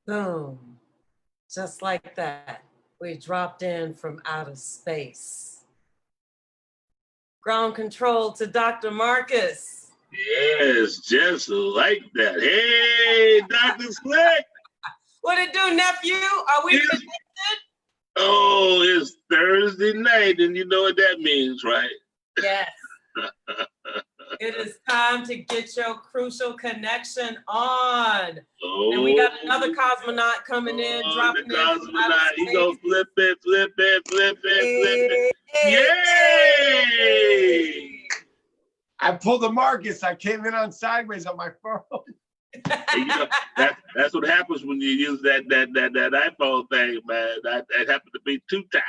Boom. Just like that, we dropped in from outer space. Ground control to Dr. Marcus. Yes, just like that. Hey, Dr. Slick. What it do, nephew? Are we connected? Oh, it's Thursday night, and you know what that means, right? Yes. It is time to get your crucial connection on. Oh, and we got another cosmonaut coming in, dropping the cosmonaut. You go flip it, flip it, flip it, flip it. Yay! I pulled a Marcus. I came in on sideways on my phone. You know, that's what happens when you use that iPhone thing, man. That happened to me 2 times.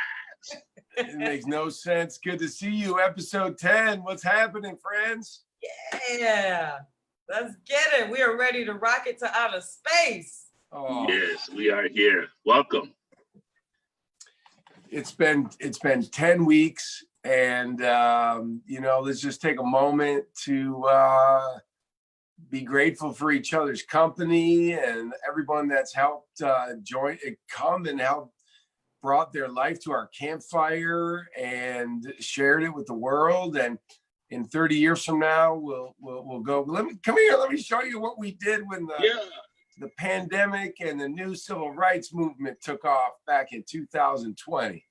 It makes no sense. Good to see you. Episode 10. What's happening, friends? Yeah, let's get it. We are ready to rocket to outer space. Oh. Yes, we are here. Welcome. It's been 10 weeks, and you know, let's just take a moment to be grateful for each other's company and everyone that's helped come and help brought their life to our campfire and shared it with the world. And in 30 years from now, we'll go, come here, let me show you what we did when the pandemic and the new civil rights movement took off back in 2020.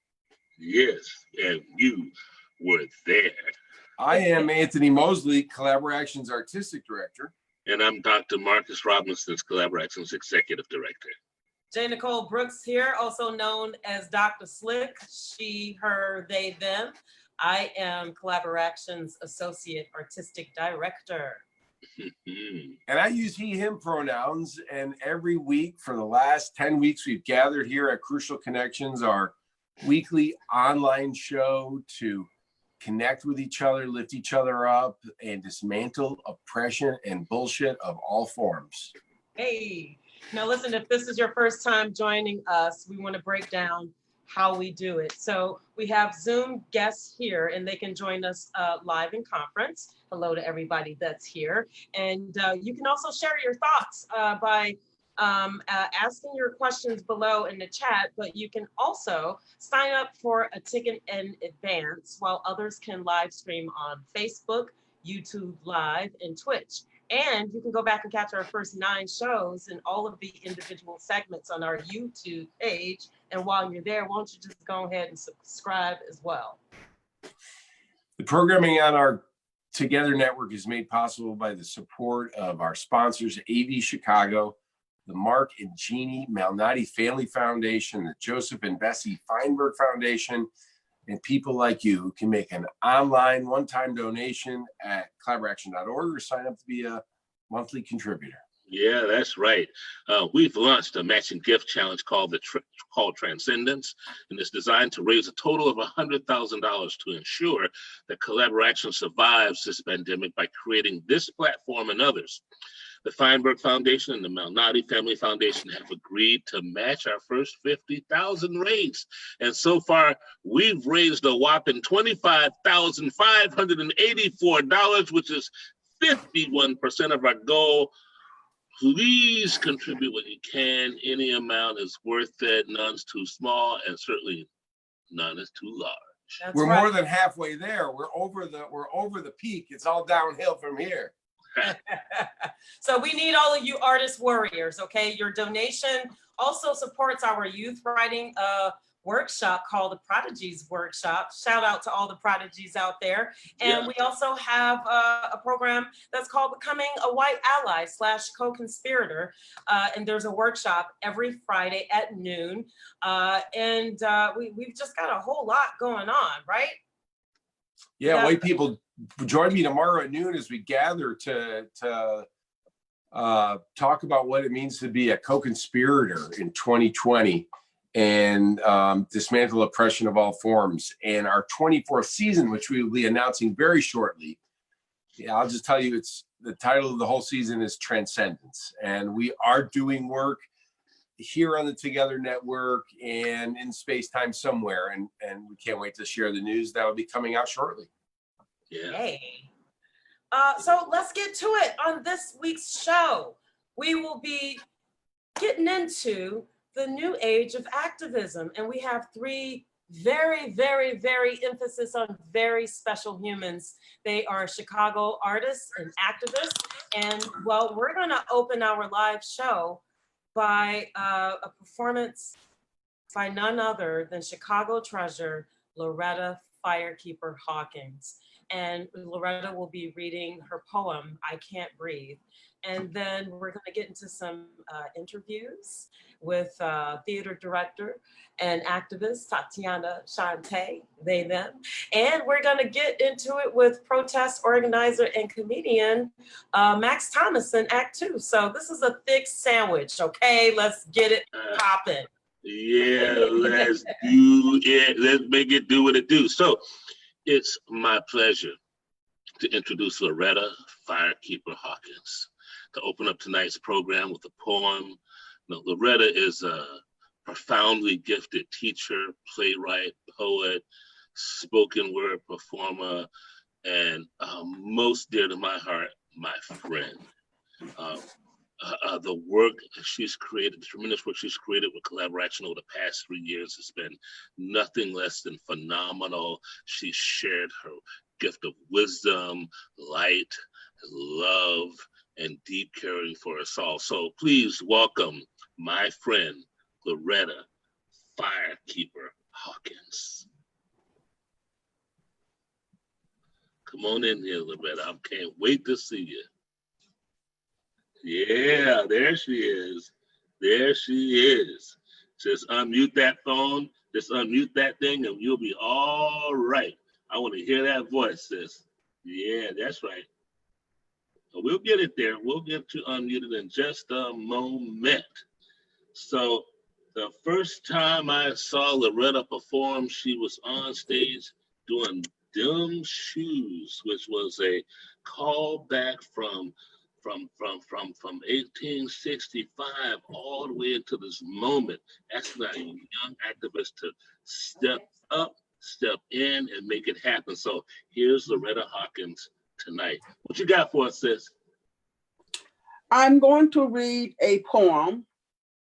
Yes, and you were there. I am Anthony Moseley, Collaborations Artistic Director. And I'm Dr. Marcus Robinson's Collaborations Executive Director. Nicole Brooks here, also known as Dr. Slick, she, her, they, them. I am Collaborations Associate Artistic Director. And I use he, him pronouns. And every week for the last 10 weeks, we've gathered here at Crucial Connections, our weekly online show to connect with each other, lift each other up, and dismantle oppression and bullshit of all forms. Hey. Now listen, if this is your first time joining us, we want to break down how we do it. So we have Zoom guests here and they can join us live in conference. Hello to everybody that's here. And you can also share your thoughts by asking your questions below in the chat, but you can also sign up for a ticket in advance while others can live stream on Facebook, YouTube Live, and Twitch. And you can go back and catch our first 9 shows and all of the individual segments on our YouTube page. And while you're there, won't you just go ahead and subscribe as well? The programming on our Together network is made possible by the support of our sponsors, AV Chicago, the Mark and Jeannie Malnati Family Foundation, the Joseph and Bessie Feinberg Foundation, and people like you who can make an online one-time donation at collaboraction.org or sign up to be a monthly contributor. Yeah, that's right. We've launched a matching gift challenge called Transcendence, and it's designed to raise a total of $100,000 to ensure that Collaboration survives this pandemic by creating this platform and others. The Feinberg Foundation and the Malnati Family Foundation have agreed to match our first 50,000 raised. And so far, we've raised a whopping $25,584, which is 51% of our goal. Please contribute what you can. Any amount is worth it. None's too small, and certainly none is too large. That's we're right. More than halfway there. We're over the peak. It's all downhill from here. So we need all of you artist warriors, okay? Your donation also supports our youth writing workshop called the Prodigies Workshop. Shout out to all the prodigies out there. And we also have a program that's called Becoming a White Ally / Co-Conspirator. And there's a workshop every Friday at noon. We've just got a whole lot going on, right? Yeah, white people, join me tomorrow at noon as we gather to talk about what it means to be a co-conspirator in 2020 and dismantle oppression of all forms. And our 24th season, which we will be announcing very shortly, I'll just tell you, the title of the whole season is Transcendence. And we are doing work here on the Together Network and in space time somewhere. And we can't wait to share the news that will be coming out shortly. Yeah. Hey. So let's get to it. On this week's show, we will be getting into the new age of activism. And we have three very, very, very emphasis on very special humans. They are Chicago artists and activists. And well, we're gonna open our live show by a performance by none other than Chicago treasure, Loretta Firekeeper Hawkins. And Loretta will be reading her poem, I Can't Breathe. And then we're gonna get into some interviews with theater director and activist Tatyana Chante, they, them. And we're gonna get into it with protest organizer and comedian Max Thomas in Act 2. So this is a thick sandwich, okay? Let's get it popping. Yeah, let's do it. Let's make it do what it do. So it's my pleasure to introduce Loretta Firekeeper Hawkins to open up tonight's program with a poem. Now, Loretta is a profoundly gifted teacher, playwright, poet, spoken word performer, and most dear to my heart, my friend. The work she's created, the tremendous work she's created with collaboration over the past 3 years has been nothing less than phenomenal. She's shared her gift of wisdom, light, love, and deep caring for us all. So please welcome my friend, Loretta Firekeeper Hawkins. Come on in here, Loretta. I can't wait to see you. Yeah, there she is. There she is. Just unmute that phone, just unmute that thing, and you'll be all right. I want to hear that voice, sis. Yeah, that's right. We'll get it there. We'll get you unmuted in just a moment. So the first time I saw Loretta perform, she was on stage doing Dumb Shoes, which was a callback from 1865 all the way into this moment, asking our young activists to step up, step in, and make it happen. So here's Loretta Hawkins tonight. What you got for us, sis? I'm going to read a poem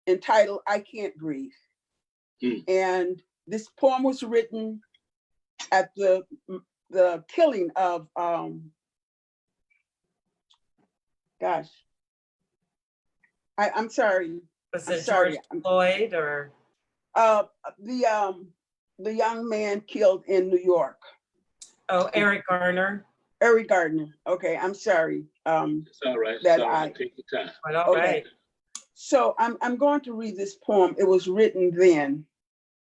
entitled I Can't Breathe. And this poem was written at the killing of, I'm sorry. Was it George Floyd or? The young man killed in New York. Oh, Eric Garner. Eric Gardner. Okay, I'm sorry. It's all right. That it's all right. Take your time. All right. So I'm going to read this poem. It was written then,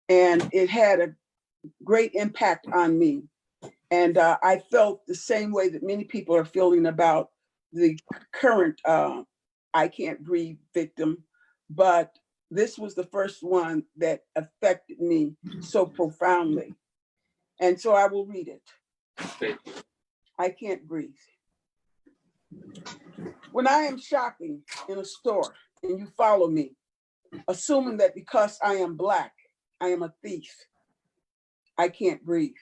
and it had a great impact on me. And I felt the same way that many people are feeling about the current I Can't Breathe victim, but this was the first one that affected me so profoundly. And so I will read it. Thank you. I can't breathe. When I am shopping in a store and you follow me, assuming that because I am Black, I am a thief, I can't breathe.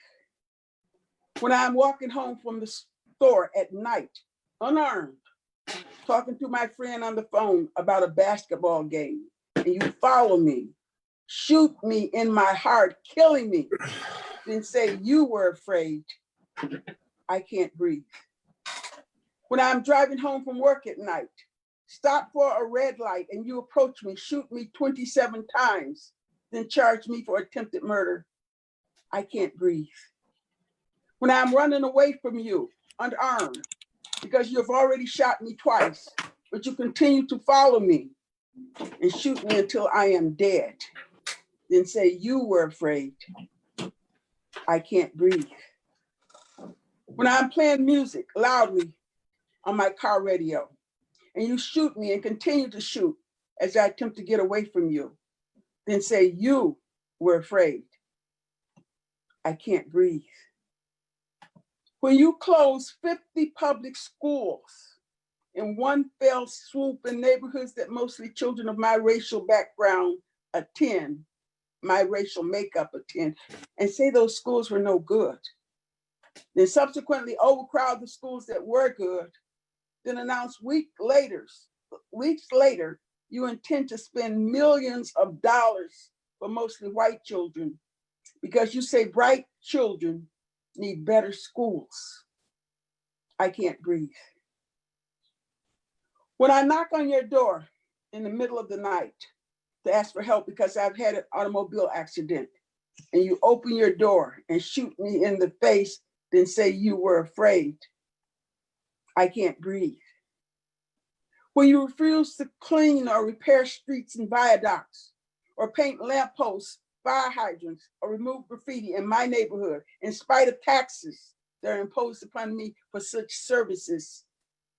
When I'm walking home from the store at night, unarmed, talking to my friend on the phone about a basketball game, and you follow me, shoot me in my heart, killing me, then say you were afraid, I can't breathe. When I'm driving home from work at night, stop for a red light and you approach me, shoot me 27 times, then charge me for attempted murder, I can't breathe. When I'm running away from you, unarmed, because you've already shot me twice, but you continue to follow me and shoot me until I am dead, then say you were afraid, I can't breathe. When I'm playing music loudly on my car radio, and you shoot me and continue to shoot as I attempt to get away from you. Then say you were afraid. I can't breathe. When you close 50 public schools in one fell swoop in neighborhoods that mostly children of my racial background attend, my racial makeup attend, and say those schools were no good, then subsequently overcrowd the schools that were good, then announce weeks later, you intend to spend millions of dollars for mostly white children because you say bright children need better schools. I can't breathe. When I knock on your door in the middle of the night to ask for help because I've had an automobile accident, and you open your door and shoot me in the face, then say you were afraid, I can't breathe. When you refuse to clean or repair streets and viaducts, or paint lampposts, fire hydrants, or remove graffiti in my neighborhood, in spite of taxes that are imposed upon me for such services,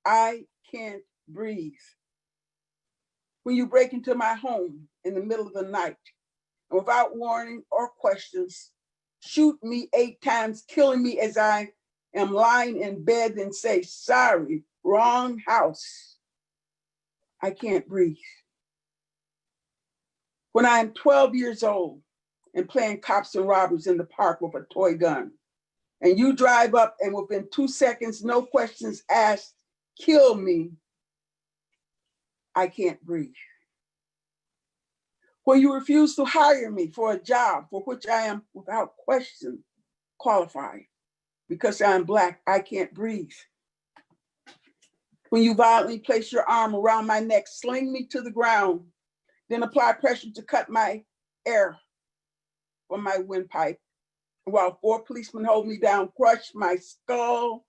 I can't breathe. When you break into my home in the middle of the night, and without warning or questions, shoot me 8 times, killing me as I am lying in bed, and say, sorry, wrong house. I can't breathe. When I am 12 years old and playing cops and robbers in the park with a toy gun, and you drive up and within 2 seconds, no questions asked, kill me, I can't breathe. When you refuse to hire me for a job for which I am without question qualified because I'm Black, I can't breathe. When you violently place your arm around my neck, sling me to the ground, then apply pressure to cut my air from my windpipe, while 4 policemen hold me down, crush my skull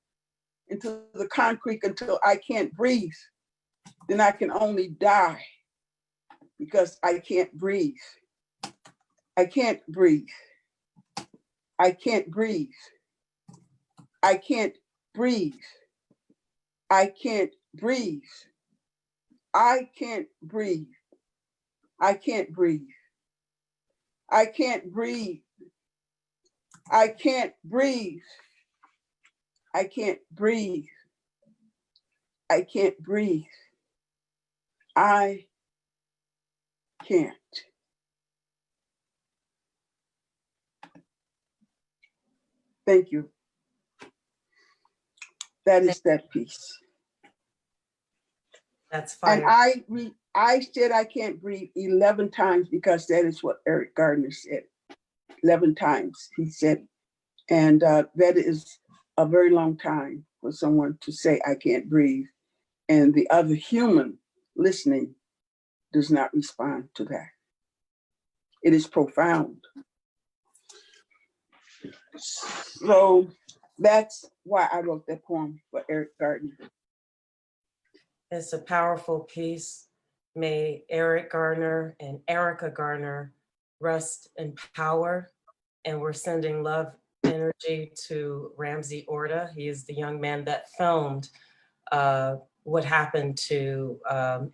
into the concrete until I can't breathe, then I can only die because I can't breathe. I can't breathe. I can't breathe. I can't breathe. I can't breathe. I can't breathe. I can't breathe. I can't breathe. I can't breathe. I can't breathe. I can't breathe. I can't. Thank you. That is that piece. That's And fire. I said I can't breathe 11 times because that is what Eric Gardner said. 11 times he said, and that is a very long time for someone to say I can't breathe, and the other human listening does not respond to that. It is profound. So that's why I wrote that poem for Eric Gardner. It's a powerful piece. May Eric Garner and Erica Garner rest in power. And we're sending love energy to Ramsey Orta. He is the young man that filmed what happened to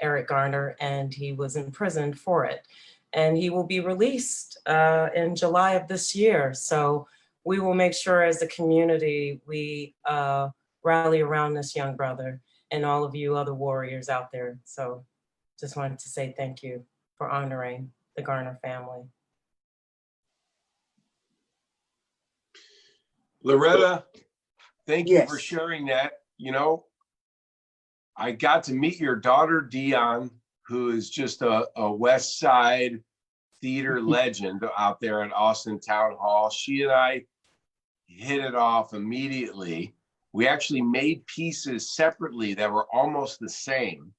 Eric Garner, and he was imprisoned for it. And he will be released in July of this year. So we will make sure as a community, we rally around this young brother and all of you other warriors out there. So just wanted to say thank you for honoring the Garner family. Loretta, thank you for Yes. sharing that. You know, I got to meet your daughter, Dion, who is just a West Side theater legend out there at Austin Town Hall. She and I hit it off immediately. We actually made pieces separately that were almost the same.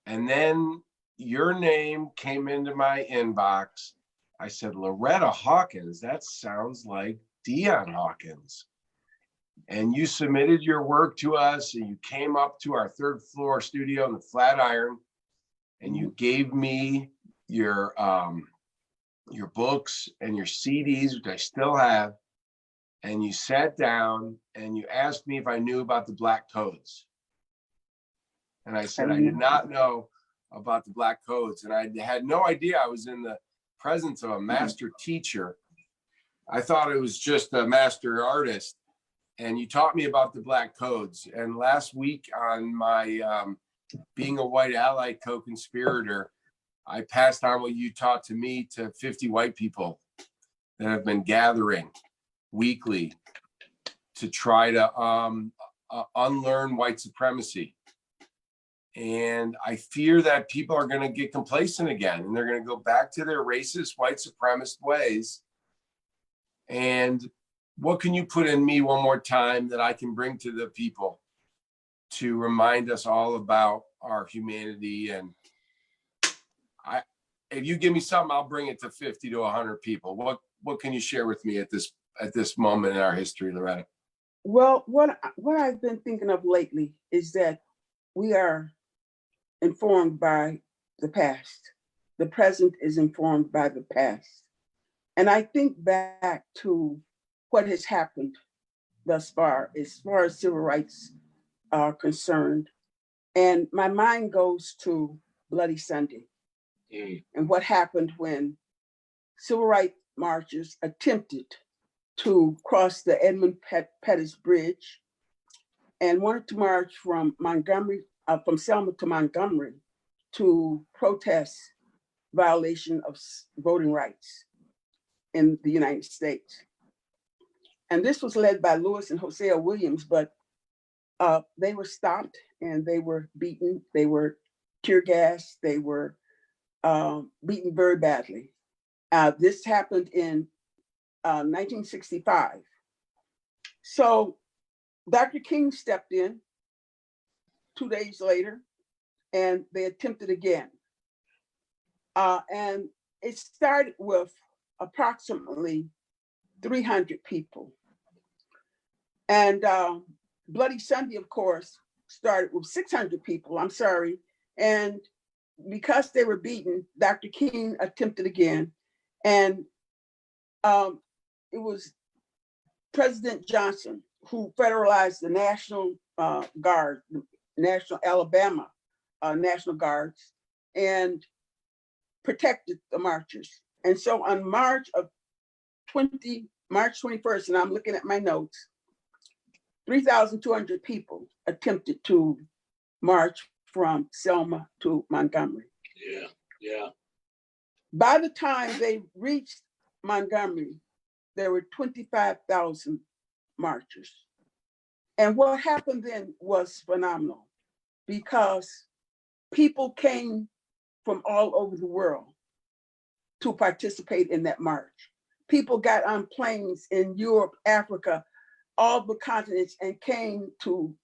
And then your name came into my inbox. I said, Loretta Hawkins, that sounds like Dion Hawkins. And you submitted your work to us, and you came up to our 3rd floor studio in the Flatiron, and you gave me your books and your CDs, which I still have. And you sat down and you asked me if I knew about the Black Codes. And I said, I did not know about the Black codes. And I had no idea I was in the presence of a master teacher. I thought it was just a master artist. And you taught me about the Black codes. And last week on my being a white ally co-conspirator, I passed on what you taught to me to 50 white people that have been gathering weekly to try to unlearn white supremacy. And I fear that people are going to get complacent again, and they're going to go back to their racist, white supremacist ways. And what can you put in me one more time that I can bring to the people to remind us all about our humanity? And if you give me something, I'll bring it to 50 to 100 people. What can you share with me at this moment in our history, Loretta? Well, what I've been thinking of lately is that we are informed by the past. The present is informed by the past. And I think back to what has happened thus far as civil rights are concerned. And my mind goes to Bloody Sunday and what happened when civil rights marchers attempted to cross the Edmund Pettus Bridge and wanted to march from Selma to Montgomery to protest violation of voting rights in the United States. And this was led by Lewis and Hosea Williams, but they were stopped and they were beaten. They were tear gassed. They were beaten very badly. This happened in 1965. So Dr. King stepped in 2 days later and they attempted again. And it started with approximately 300 people. And Bloody Sunday, of course, started with 600 people, I'm sorry. And because they were beaten, Dr. King attempted again. And it was President Johnson who federalized the National Guard, the National Alabama National Guards, and protected the marchers. And so on March 21st, and I'm looking at my notes, 3,200 people attempted to march from Selma to Montgomery. Yeah. By the time they reached Montgomery, there were 25,000 marchers. And what happened then was phenomenal because people came from all over the world to participate in that march. People got on planes in Europe, Africa, all the continents, and came to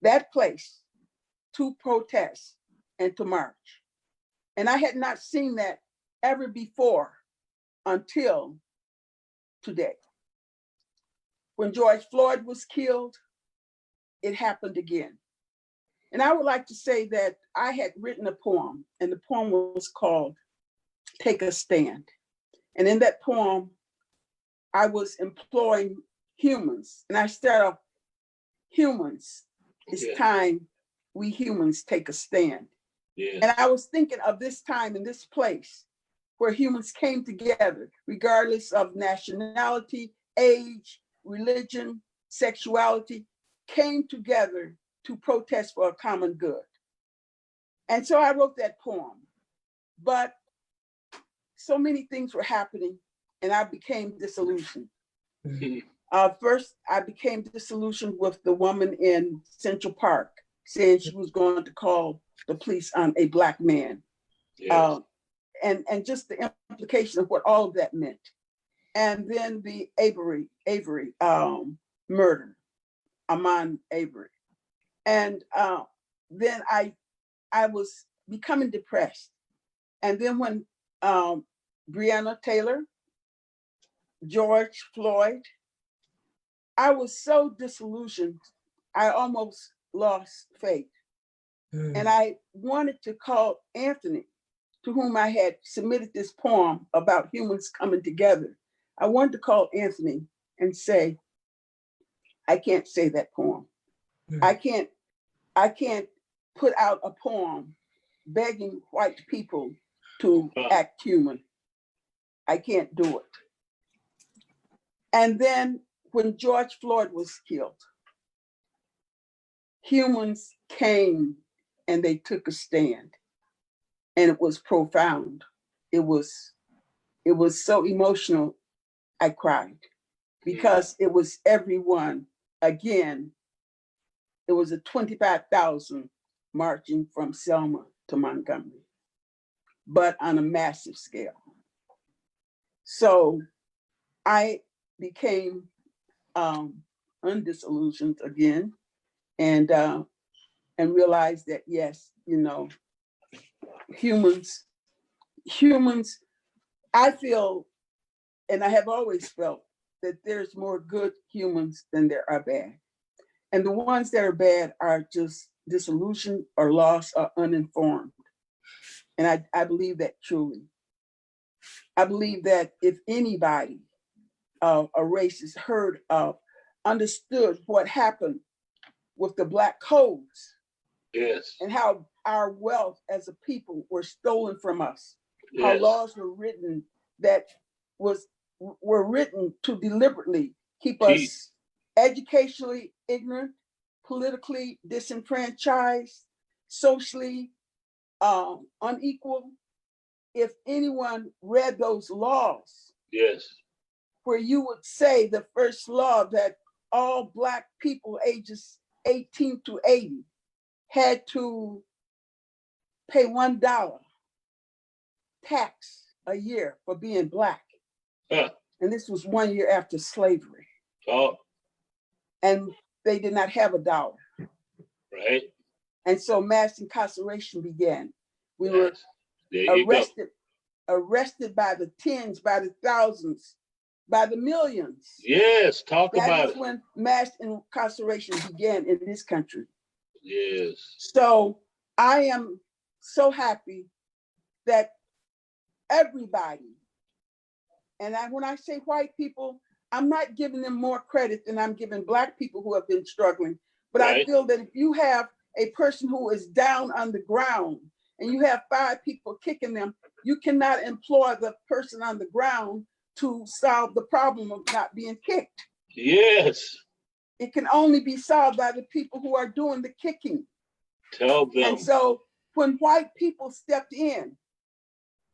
that place to protest and to march. And I had not seen that ever before until today. When George Floyd was killed, it happened again. And I would like to say that I had written a poem, and the poem was called Take a Stand. And in that poem, I was employing humans. And I start off, humans, it's time we humans take a stand. Yeah. And I was thinking of this time and this place where humans came together, regardless of nationality, age, religion, sexuality, came together to protest for a common good. And so I wrote that poem. But so many things were happening and I became disillusioned. First, I became disillusioned with the woman in Central Park saying she was going to call the police on a Black man. Yes. And just the implication of what all of that meant. And then the Avery murder, Ahmaud Arbery. And then I was becoming depressed. And then when Breonna Taylor, George Floyd, I was so disillusioned, I almost lost faith. And I wanted to call Anthony, to whom I had submitted this poem about humans coming together. I wanted to call Anthony and say, I can't say that poem. I can't put out a poem begging white people to act human. I can't do it. And then when George Floyd was killed, humans came and they took a stand, and it was profound. It was so emotional. I cried because it was everyone. Again, it was a 25,000 marching from Selma to Montgomery, but on a massive scale. So I became undisillusioned again, and realized that yes, you know, humans, I feel, and I have always felt, that there's more good humans than there are bad. And the ones that are bad are just disillusioned or lost or uninformed. And I believe that truly. I believe that if anybody, a race is heard of, understood what happened with the Black codes, Yes. and how our wealth as a people were stolen from us, Yes. how laws were written that were written to deliberately keep us educationally ignorant, politically disenfranchised, socially unequal. If anyone read those laws, Yes. where you would say the first law that all Black people ages 18 to 80 had to pay $1 tax a year for being Black. Huh. And this was 1 year after slavery. Oh. And they did not have $1. Right. And so mass incarceration began. We Yes. were There you arrested by the tens, by the thousands, by the millions. Yes, talk That about is it. when mass incarceration began in this country. Yes. So I am so happy that everybody, and when I say white people, I'm not giving them more credit than I'm giving Black people who have been struggling. But Right. I feel that if you have a person who is down on the ground and you have 5 people kicking them, you cannot employ the person on the ground to solve the problem of not being kicked. Yes. It can only be solved by the people who are doing the kicking. Tell them. And so when white people stepped in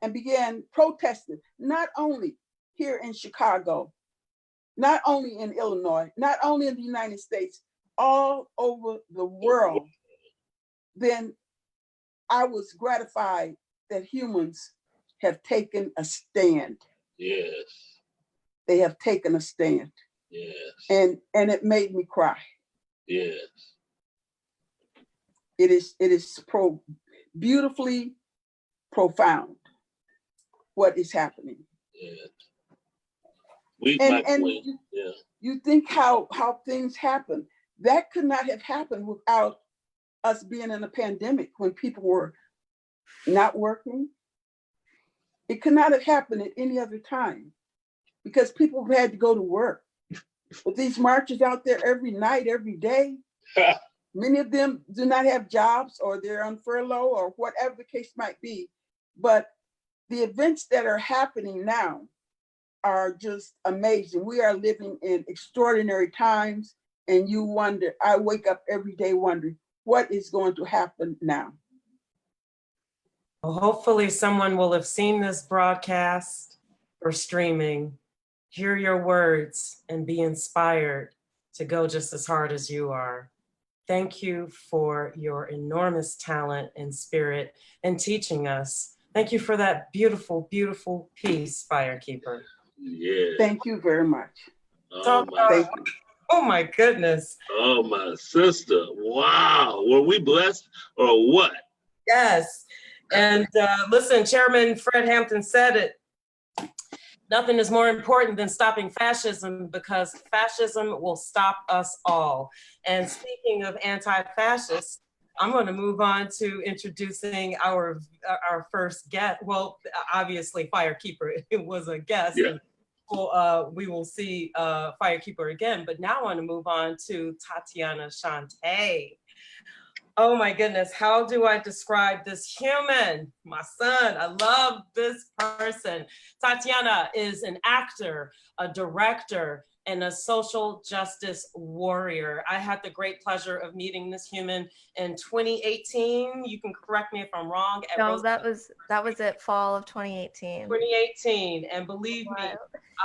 and began protesting, not only here in Chicago, not only in Illinois, not only in the United States, all over the world, then I was gratified that humans have taken a stand. Yes. They have taken a stand. Yes. And it made me cry. Yes. It is beautifully profound what is happening. Yes. We And yeah. you think how things happen. That could not have happened without us being in a pandemic when people were not working. It could not have happened at any other time because people had to go to work. With these marches out there every night, every day, many of them do not have jobs or they're on furlough or whatever the case might be. But the events that are happening now are just amazing. We are living in extraordinary times, and you wonder, I wake up every day wondering, what is going to happen now? Well, hopefully someone will have seen this broadcast or streaming, hear your words, and be inspired to go just as hard as you are. Thank you for your enormous talent and spirit and teaching us. Thank you for that beautiful, beautiful piece, Firekeeper. Yeah. Thank you very much. Oh my, Thank you. Oh my goodness. oh my sister. Wow. Were we blessed or what? Yes. And listen, Chairman Fred Hampton said it. Nothing is more important than stopping fascism because fascism will stop us all. And speaking of anti-fascists, I'm going to move on to introducing our first guest. Well, obviously Firekeeper, it was a guest. Yeah. And we will see Firekeeper again, but now I want to move on to Tatiana Shantae. Oh my goodness, how do I describe this human? My son, I love this person. Tatyana is an actor, a director, and a social justice warrior. I had the great pleasure of meeting this human in 2018. You can correct me if I'm wrong. At No, Rose that was it, fall of 2018. 2018. And believe me,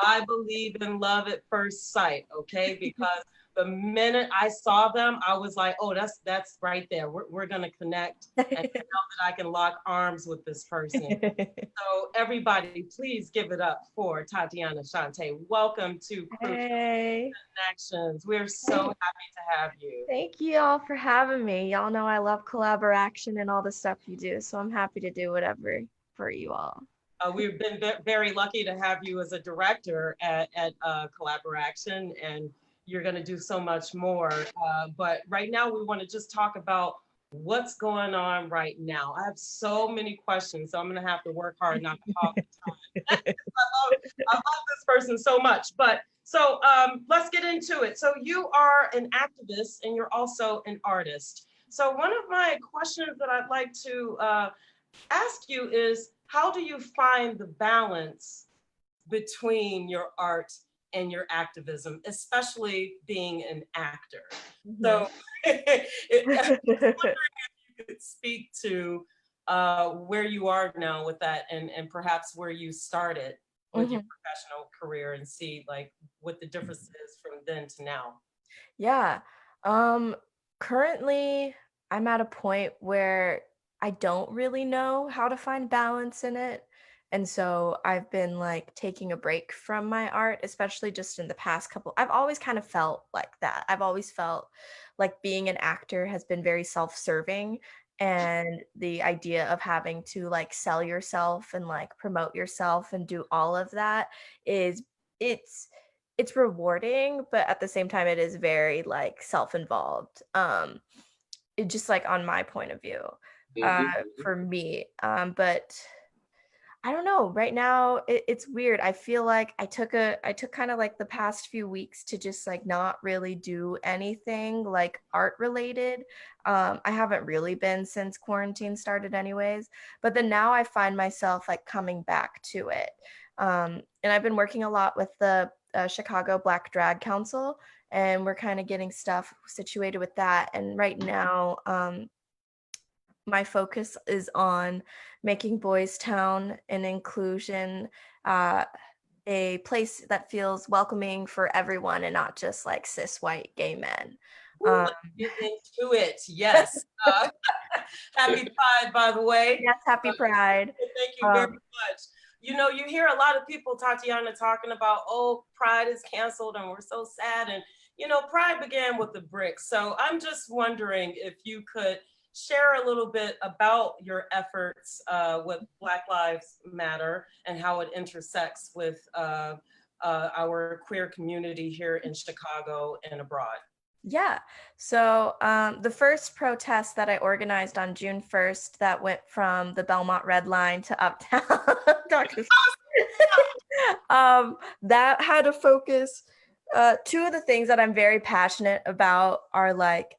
I believe in love at first sight, okay? Because the minute I saw them, I was like, oh, that's right there. We're gonna connect, and I know that I can lock arms with this person. So everybody, please give it up for Tatiana Shantae. Welcome to Hey. Connections. We're so happy to have you. Thank you all for having me. Y'all know I love collaboration and all the stuff you do, so I'm happy to do whatever for you all. We've been very lucky to have you as a director at Collaboration, and you're going to do so much more. But right now, we want to just talk about what's going on right now. I have so many questions, so I'm going to have to work hard not to hog the time. I love this person so much. But so let's get into it. So you are an activist and you're also an artist. So one of my questions that I'd like to ask you is, how do you find the balance between your art and your activism, especially being an actor? Mm-hmm. So I'm wondering if you could speak to where you are now with that, and perhaps where you started with your professional career, and see like what the difference is from then to now. Yeah. Currently I'm at a point where I don't really know how to find balance in it. And so I've been like taking a break from my art, especially just in the past couple. I've always kind of felt like that. I've always felt like being an actor has been very self-serving, and the idea of having to like sell yourself and like promote yourself and do all of that is it's rewarding, but at the same time it is very like self-involved. It just like on my point of view, for me. But I don't know. Right now, it's weird. I feel like I took kind of like the past few weeks to just like not really do anything like art related. I haven't really been since quarantine started anyways, but then now I find myself like coming back to it. And I've been working a lot with the Chicago Black Drag Council, and we're kind of getting stuff situated with that. And right now, my focus is on making Boys Town an inclusion, a place that feels welcoming for everyone and not just like cis white gay men. Get into it. Yes. Happy Pride, by the way. Yes, happy Pride. Thank you very much. You know, you hear a lot of people, Tatyana, talking about, oh, Pride is canceled and we're so sad. And, you know, Pride began with the bricks. So I'm just wondering if you could share a little bit about your efforts with Black Lives Matter and how it intersects with our queer community here in Chicago and abroad. Yeah. So the first protest that I organized on June 1st that went from the Belmont Red Line to Uptown, that had a focus. Two of the things that I'm very passionate about are like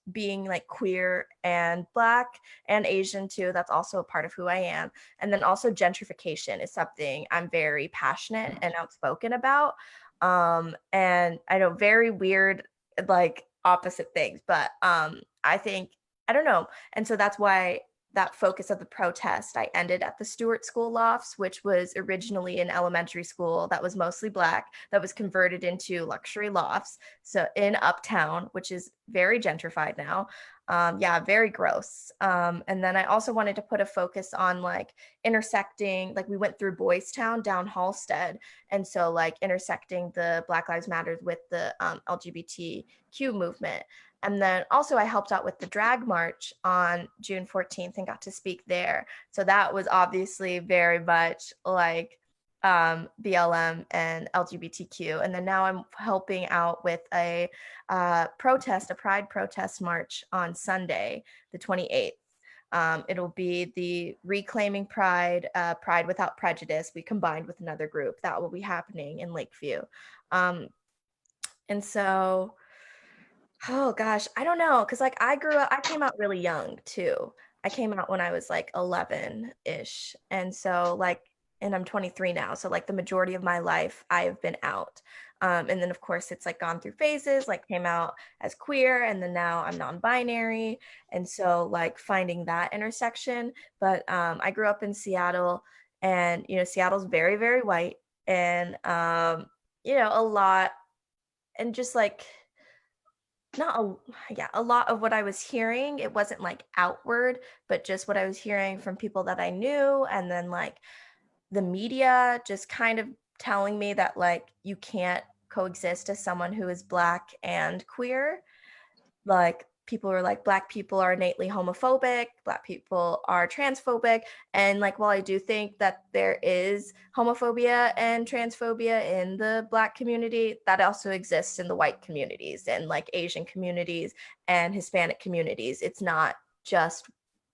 being like queer and Black and Asian too. That's also a part of who I am. And then also gentrification is something I'm very passionate and outspoken about. And I know, very weird, like opposite things, but I think, I don't know. And so that's why that focus of the protest, I ended at the Stewart School Lofts, which was originally an elementary school that was mostly Black, that was converted into luxury lofts. So in Uptown, which is very gentrified now. Yeah, very gross. And then I also wanted to put a focus on like intersecting, like we went through Boys Town down Halsted. And so like intersecting the Black Lives Matter with the LGBTQ movement. And then also I helped out with the drag march on June 14th and got to speak there. So that was obviously very much like BLM and LGBTQ. And then now I'm helping out with a protest, a Pride protest march on Sunday, the 28th. It'll be the Reclaiming Pride, Pride Without Prejudice. We combined with another group that will be happening in Lakeview. And so Oh gosh, I don't know, because like I came out really young too. I came out when I was like 11-ish. And so like, and I'm 23 now. So like the majority of my life I've been out. And then of course it's like gone through phases, like came out as queer and then now I'm non-binary. And so like finding that intersection. But I grew up in Seattle and Seattle's very, very white and a lot and just like not a yeah, a lot of what I was hearing, it wasn't like outward, but just what I was hearing from people that I knew, and then like the media just kind of telling me that like you can't coexist as someone who is Black and queer. Like people were like Black people are innately homophobic, Black people are transphobic, and like while I do think that there is homophobia and transphobia in the Black community, that also exists in the white communities and like Asian communities and Hispanic communities. It's not just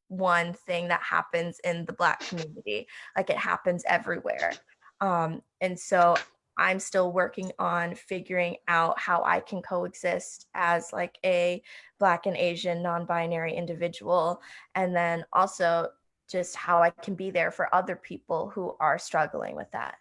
one thing that happens in the Black community, like it happens everywhere. And so I'm still working on figuring out how I can coexist as like a Black and Asian non-binary individual, and then also just how I can be there for other people who are struggling with that.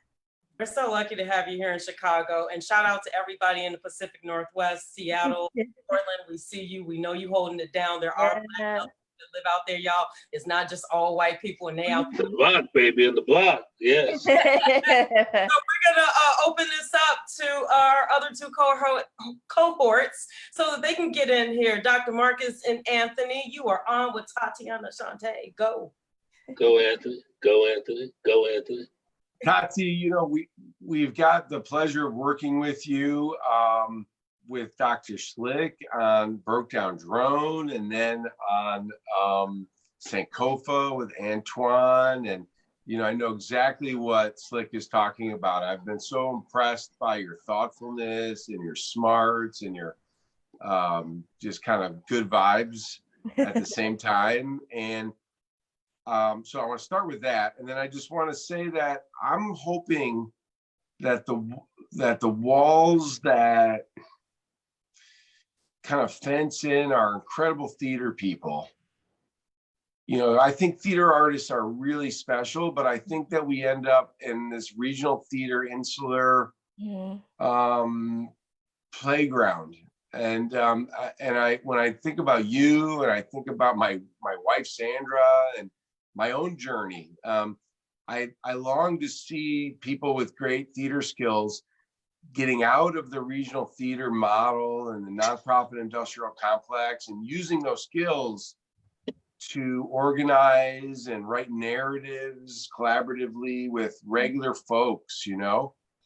We're so lucky to have you here in Chicago, and shout out to everybody in the Pacific Northwest, Seattle, Portland. We see you. We know you holding it down. There are Black Yeah. people that live out there, y'all. It's not just all white people, and they out there. The block, baby, in the block. Yes. So we're gonna open this up to our other two cohorts so that they can get in here. Dr. Marcus and Anthony, you are on with Tatyana Chante. Go. Go, Anthony. Go, Anthony. Go, Anthony. Tati, we've got the pleasure of working with you with Dr. Schlick on Broke Down Drone, and then on Sankofa with Antoine. And, I know exactly what Slick is talking about. I've been so impressed by your thoughtfulness and your smarts and your just kind of good vibes at the same time. And so I want to start with that, and then I just want to say that I'm hoping that the walls that kind of fence in our incredible theater people. I think theater artists are really special, but I think that we end up in this regional theater insular playground. And when I think about you, and I think about my wife Sandra and my own journey, I long to see people with great theater skills getting out of the regional theater model and the nonprofit industrial complex and using those skills to organize and write narratives collaboratively with regular folks, and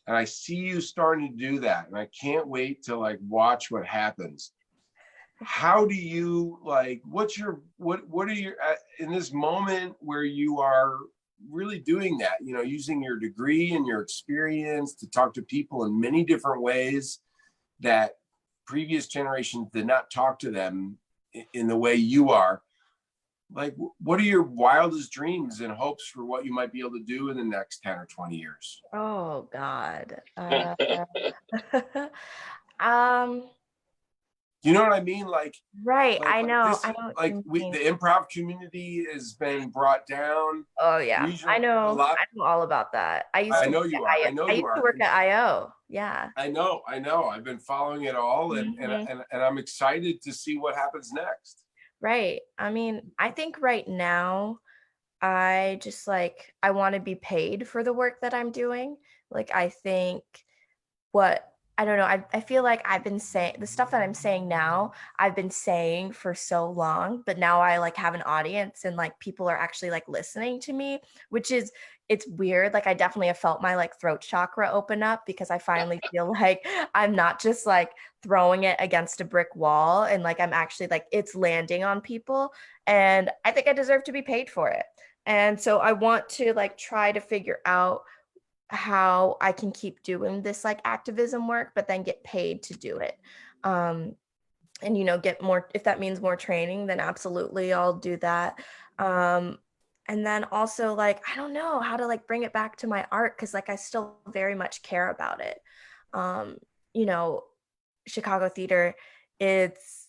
I see you starting to do that, and I can't wait to watch what happens. How do you what are your in this moment where you are really doing that, using your degree and your experience to talk to people in many different ways that previous generations did not talk to them in the way you are? What are your wildest dreams and hopes for what you might be able to do in the next 10 or 20 years? Oh God. You know what I mean? Right. I know. This, I know. the improv community has been brought down. Oh yeah. I know. A lot. I know all about that. I used to work at IO. Yeah. I know. I've been following it all, and I'm excited to see what happens next. Right. I mean, I think right now I just I want to be paid for the work that I'm doing. I think I don't know. I feel like I've been saying the stuff that I'm saying now, I've been saying for so long, but now I have an audience and people are actually listening to me, which is, it's weird. I definitely have felt my throat chakra open up because I finally feel like I'm not just throwing it against a brick wall, and I'm actually it's landing on people, and I think I deserve to be paid for it. And so I want to try to figure out how I can keep doing this activism work, but then get paid to do it. And get more, if that means more training, then absolutely I'll do that. And then also I don't know how to bring it back to my art, because I still very much care about it. Chicago theater it's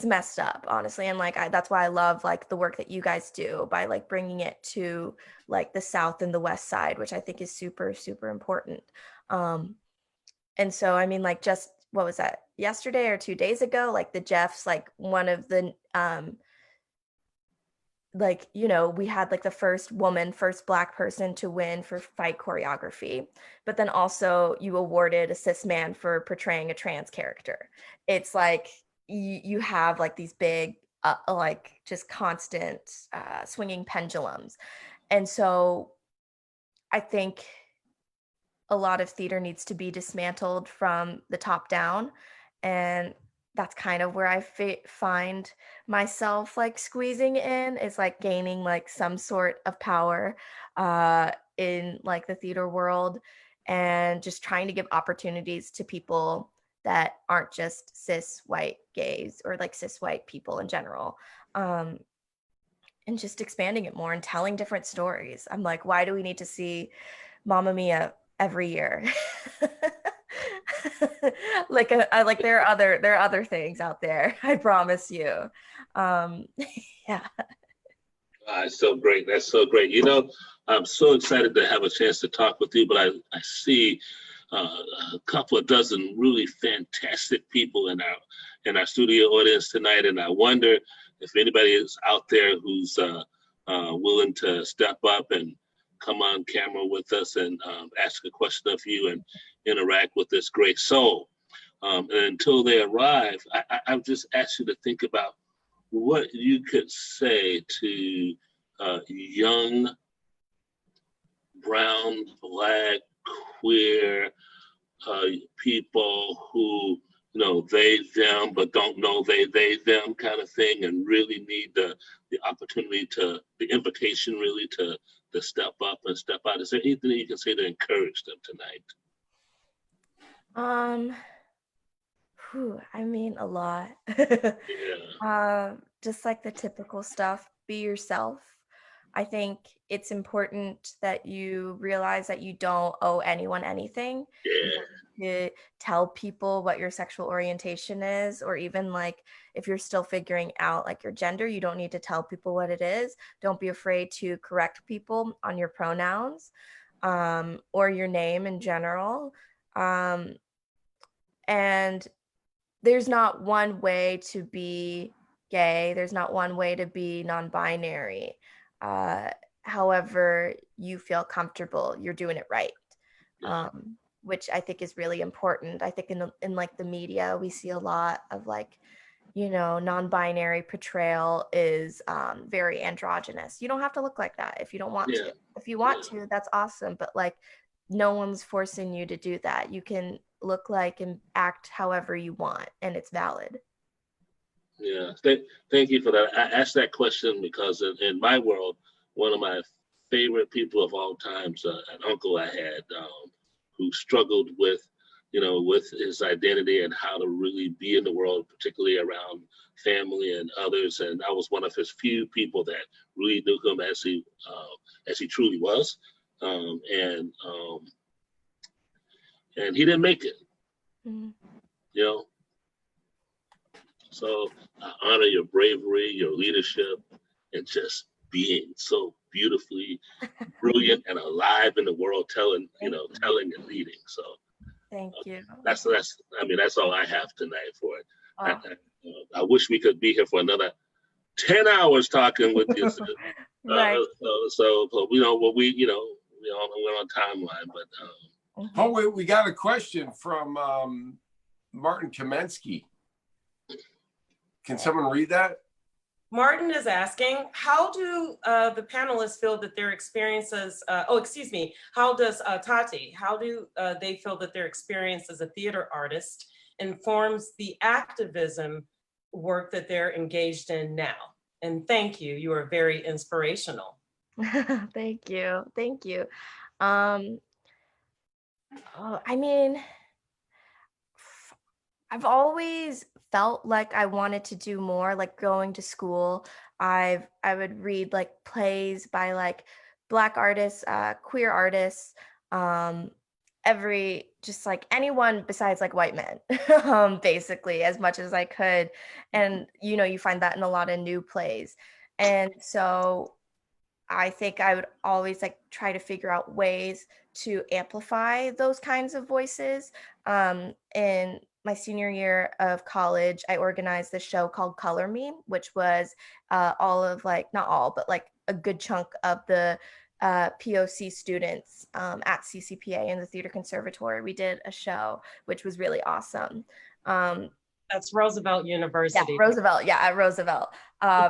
messed up, honestly. And like that's why I love like the work that you guys do by like bringing it to like the South and the West Side, which I think is super super important. And so I mean, like, just what was that, yesterday or 2 days ago, like the Jeffs, like one of the like, you know, we had like the first Black person to win for fight choreography, but then also you awarded a cis man for portraying a trans character. It's like you have like these big like just constant swinging pendulums. And so I think a lot of theater needs to be dismantled from the top down, and that's kind of where I find myself like squeezing in, is like gaining like some sort of power in like the theater world, and just trying to give opportunities to people that aren't just cis white gays or like cis white people in general, um, and just expanding it more and telling different stories. I'm like, why do we need to see Mamma Mia every year? Like I like there are other things out there. I promise you. Yeah. It's so great. That's so great. You know, I'm so excited to have a chance to talk with you, but I see a couple of dozen really fantastic people in our studio audience tonight, and I wonder if anybody is out there who's willing to step up and come on camera with us and ask a question of you and interact with this great soul. And until they arrive, I've just asked you to think about what you could say to young, brown, Black, queer people who, you know, they, them, but don't know they, them kind of thing, and really need the opportunity the invitation really to step up and step out. Is there anything you can say to encourage them tonight? I mean, a lot. Yeah. Just like the typical stuff, be yourself. I think it's important that you realize that you don't owe anyone anything. You Yeah. don't need to tell people what your sexual orientation is, or even like if you're still figuring out like your gender, you don't need to tell people what it is. Don't be afraid to correct people on your pronouns, or your name in general. And there's not one way to be gay. There's not one way to be non-binary. Uh, However you feel comfortable, you're doing it right. Yeah. Which I think is really important. I think in like the media, we see a lot of like, you know, non-binary portrayal is very androgynous. You don't have to look like that if you don't want Yeah. to. If you want to, that's awesome. But like, no one's forcing you to do that. You can look like and act however you want, and it's valid. Yeah, thank you for that. I asked that question because in my world, one of my favorite people of all times, an uncle I had who struggled with, you know, with his identity and how to really be in the world, particularly around family and others. And I was one of his few people that really knew him as he truly was, and he didn't make it, Mhm. you know. So I honor your bravery, your leadership, and just being so beautifully brilliant and alive in the world, telling and leading. So Thank you. that's all I have tonight for it. Oh. I wish we could be here for another 10 hours talking with you. Right. So we're on timeline, but Mhm. Oh, wait, we got a question from Martin Kamensky. Can someone read that? Martin is asking, how do the panelists feel that their experiences, how does Tati, how do they feel that their experience as a theater artist informs the activism work that they're engaged in now? And thank you, you are very inspirational. Thank you. Thank you. I mean, I've always felt like I wanted to do more, like going to school. I would read like plays by like Black artists, queer artists, um, just like anyone besides like white men, basically, as much as I could. And, you know, you find that in a lot of new plays. And so I think I would always like try to figure out ways to amplify those kinds of voices. In my senior year of college, I organized this show called Color Me, which was all of like, not all, but like a good chunk of the POC students at CCPA in the Theater Conservatory. We did a show, which was really awesome. That's Roosevelt Yeah, University. Roosevelt. Yeah, at Roosevelt,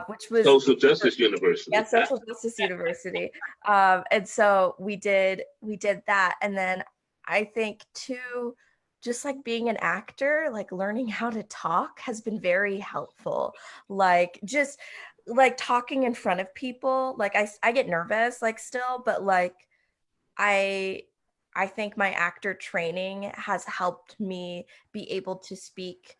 which was Social Justice University. yeah, Social Justice University. And so we did that, and then I think too, just like being an actor, like learning how to talk has been very helpful. Like just like talking in front of people, like I get nervous like still, but like I I think my actor training has helped me be able to speak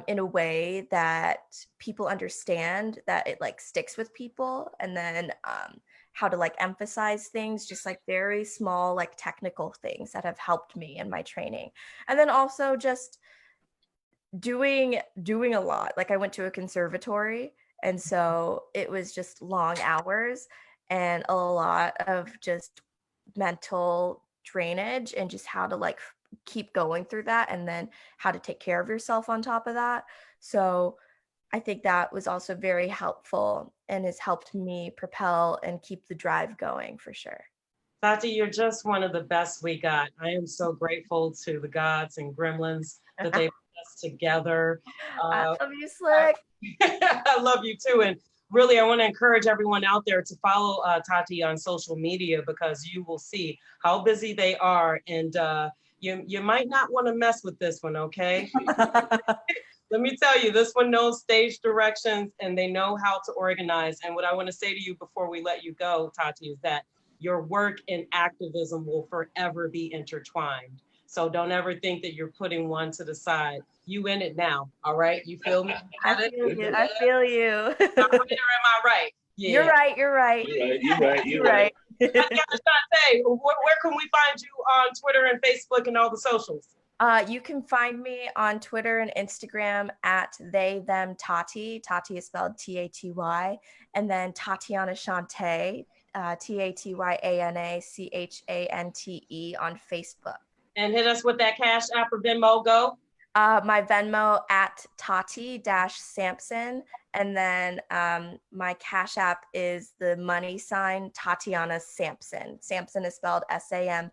in a way that people understand, that it like sticks with people, and then how to like emphasize things, just like very small like technical things that have helped me in my training. And then also just doing a lot. Like I went to a conservatory, and so it was just long hours and a lot of just mental drainage, and just how to like keep going through that, and then how to take care of yourself on top of that. So I think that was also very helpful and has helped me propel and keep the drive going for sure. Tati, you're just one of the best we got. I am so grateful to the gods and gremlins that they put us together. I love you, Slick. I love you too. And really, I want to encourage everyone out there to follow Tati on social media, because you will see how busy they are. And you might not want to mess with this one, okay? Let me tell you, this one knows stage directions and they know how to organize. And what I want to say to you before we let you go, Tati, is that your work in activism will forever be intertwined. So don't ever think that you're putting one to the side. You in it now, all right? You feel me? I feel you. I feel you. Am I right? Yeah. You're right. You're right. You're right. Tatiana Chante, where can we find you on Twitter and Facebook and all the socials? You can find me on Twitter and Instagram at they them Tati. Tati is spelled Taty, and then Tatyana Chante, Tatyana on Facebook. And hit us with that Cash App or Venmo go. My Venmo at Tati-Sampson, and then my Cash App is the money sign Tatyana Sampson. Sampson is spelled Sampson.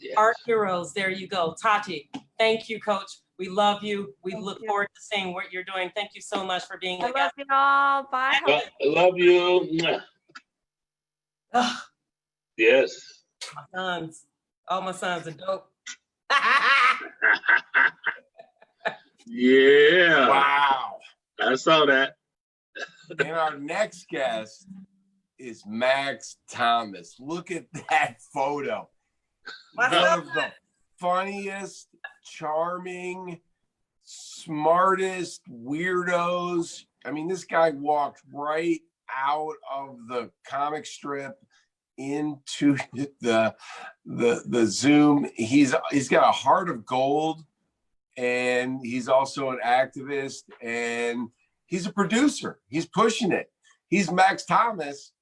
Yes. Our heroes, there you go. Tati, thank you, Coach. We love you. We look forward to seeing what you're doing. Thank you so much for being I love you all. Bye. I love you. Yes. My sons. All my sons are dope. Yeah. Wow. I saw that. And our next guest is Max Thomas. Look at that photo. One of the funniest, charming, smartest weirdos. I mean, this guy walked right out of the comic strip into the Zoom. He's got a heart of gold, and he's also an activist, and he's a producer. He's pushing it. He's Max Thomas.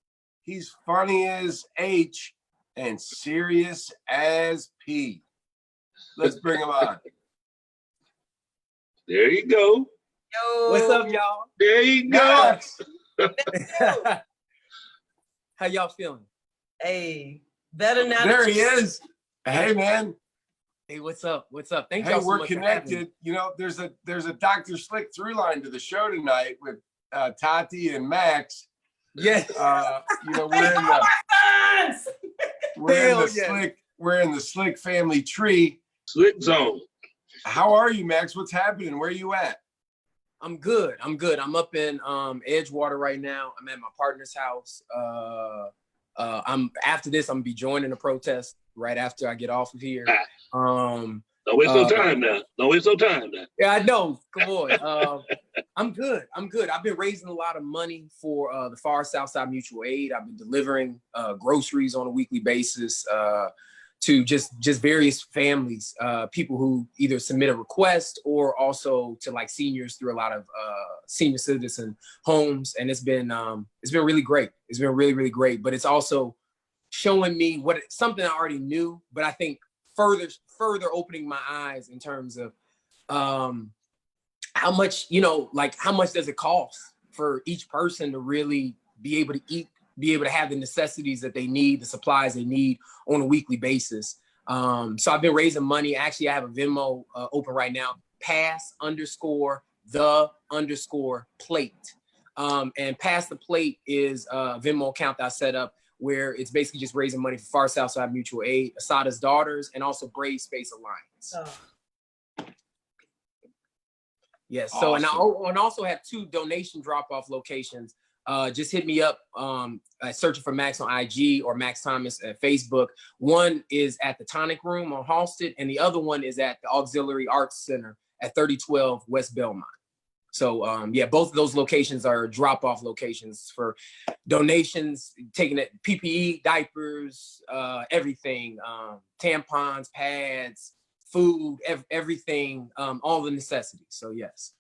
He's funny as H and serious as P. Let's bring him on. There you go. Yo. What's up, y'all? There you go. Max. How y'all feeling? Hey, better now. There he is. Hey, man. Hey, what's up? What's up? Thank Hey, y'all so we're much for having me. connected. You know, there's a Dr. Slick through line to the show tonight with Tati and Max. Yes. You know, we're in the Slick family tree. Slick zone. How are you, Max? What's happening? Where are you at? I'm good. I'm up in Edgewater right now. I'm at my partner's house. After this, I'm gonna be joining a protest right after I get off of here. Don't waste no time now. Don't waste no time now. Yeah, I know. Come on. I'm good. I've been raising a lot of money for the Far South Side Mutual Aid. I've been delivering groceries on a weekly basis to just various families, people who either submit a request or also to like seniors through a lot of senior citizen homes. And it's been really great. It's been really, really great. But it's also showing me something I already knew, but I think further opening my eyes in terms of how much, like how much does it cost for each person to really be able to eat, be able to have the necessities that they need, the supplies they need on a weekly basis. So I've been raising money. Actually, I have a Venmo open right now, pass_the_plate. And Pass the Plate is a Venmo account that I set up where it's basically just raising money for Far Southside Mutual Aid, Asada's Daughters, and also Brave Space Alliance. Oh. Yes. Awesome. So, and I also have 2 donation drop-off locations. Just hit me up, searching for Max on IG or Max Thomas at Facebook. One is at the Tonic Room on Halsted, and the other one is at the Auxiliary Arts Center at 3012 West Belmont. So, yeah, both of those locations are drop-off locations for donations, taking it, PPE, diapers, everything, tampons, pads, food, everything, all the necessities. So, yes.